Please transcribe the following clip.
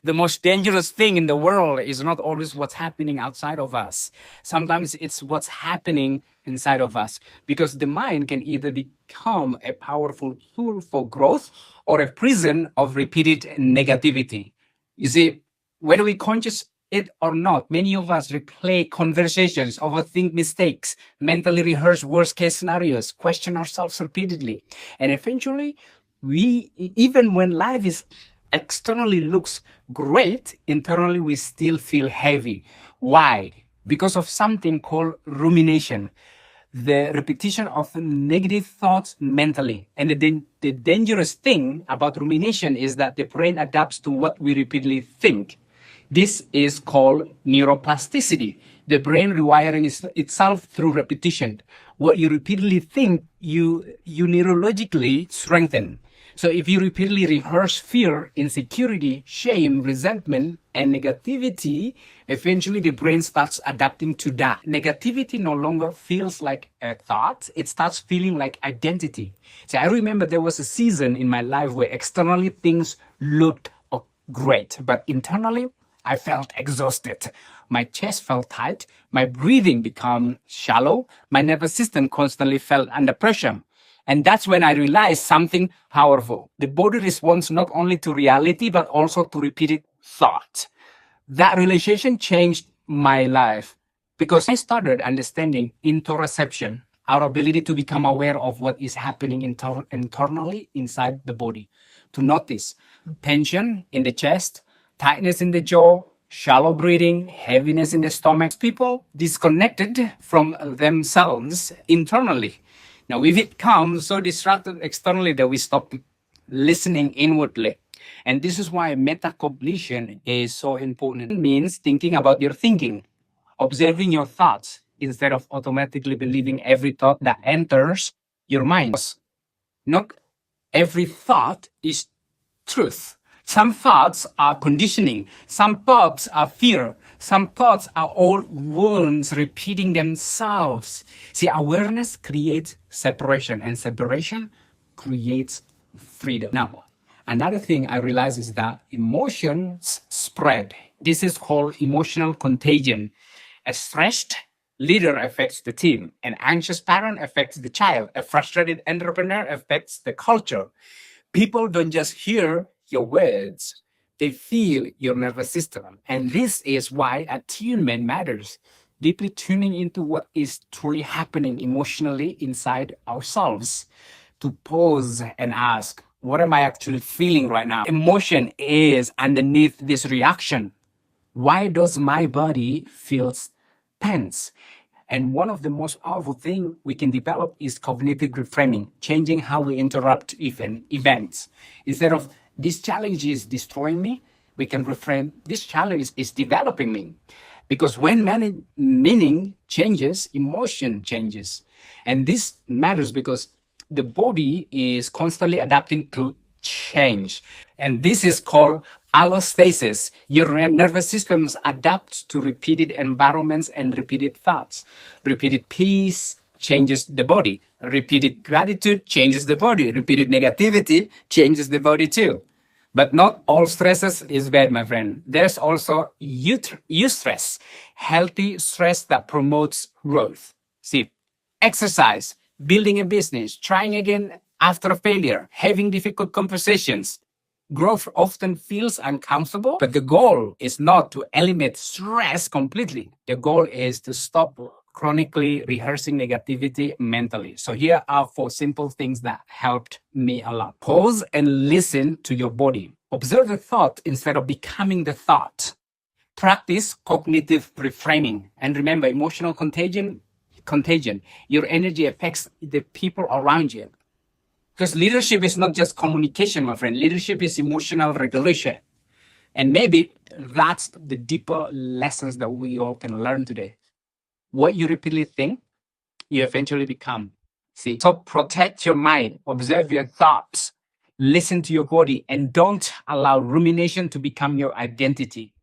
The most dangerous thing in the world is not always what's happening outside of us. Sometimes it's what's happening inside of us, because the mind can either become a powerful tool for growth or a prison of repeated negativity. You see, whether we conscious it or not, many of us replay conversations, overthink mistakes, mentally rehearse worst case scenarios, question ourselves repeatedly. And eventually, even when life is externally looks great, internally we still feel heavy. Why? Because of something called rumination, the repetition of negative thoughts mentally. And the dangerous thing about rumination is that the brain adapts to what we repeatedly think. This is called neuroplasticity. The brain rewiring itself through repetition. What you repeatedly think, you neurologically strengthen. So if you repeatedly rehearse fear, insecurity, shame, resentment, and negativity, eventually the brain starts adapting to that. Negativity no longer feels like a thought. It starts feeling like identity. So I remember there was a season in my life where externally things looked great, but internally I felt exhausted. My chest felt tight. My breathing became shallow. My nervous system constantly felt under pressure. And that's when I realized something powerful. The body responds not only to reality, but also to repeated thought. That realization changed my life because I started understanding interoception, our ability to become aware of what is happening internally inside the body, to notice tension in the chest, tightness in the jaw, shallow breathing, heaviness in the stomach. People disconnected from themselves internally. Now, we become so distracted externally that we stop listening inwardly. And this is why metacognition is so important. It means thinking about your thinking, observing your thoughts instead of automatically believing every thought that enters your mind. Not every thought is truth. Some thoughts are conditioning. Some thoughts are fear. Some thoughts are old wounds repeating themselves. See, awareness creates separation, and separation creates freedom. Now, another thing I realize is that emotions spread. This is called emotional contagion. A stressed leader affects the team. An anxious parent affects the child. A frustrated entrepreneur affects the culture. People don't just hear your words, they feel your nervous system. And this is why attunement matters. Deeply tuning into what is truly happening emotionally inside ourselves. To pause and ask, what am I actually feeling right now? Emotion is underneath this reaction. Why does my body feel tense? And one of the most powerful things we can develop is cognitive reframing, changing how we interrupt events. Instead of this challenge is destroying me, we can reframe this challenge is developing me. Because when meaning changes, emotion changes. And this matters because the body is constantly adapting to change. And this is called allostasis. Your nervous systems adapt to repeated environments and repeated thoughts. Repeated peace changes the body. Repeated gratitude changes the body. Repeated negativity changes the body too. But not all stresses is bad, my friend. There's also eustress, healthy stress that promotes growth. See, exercise, building a business, trying again after a failure, having difficult conversations. Growth often feels uncomfortable, but the goal is not to eliminate stress completely. The goal is to stop chronically rehearsing negativity mentally. So here are 4 simple things that helped me a lot. Pause and listen to your body. Observe the thought instead of becoming the thought. Practice cognitive reframing. And remember, emotional contagion. Your energy affects the people around you. Because leadership is not just communication, my friend. Leadership is emotional regulation. And maybe that's the deeper lessons that we all can learn today. What you repeatedly think, you eventually become. See, so protect your mind, observe your thoughts, listen to your body, and don't allow rumination to become your identity.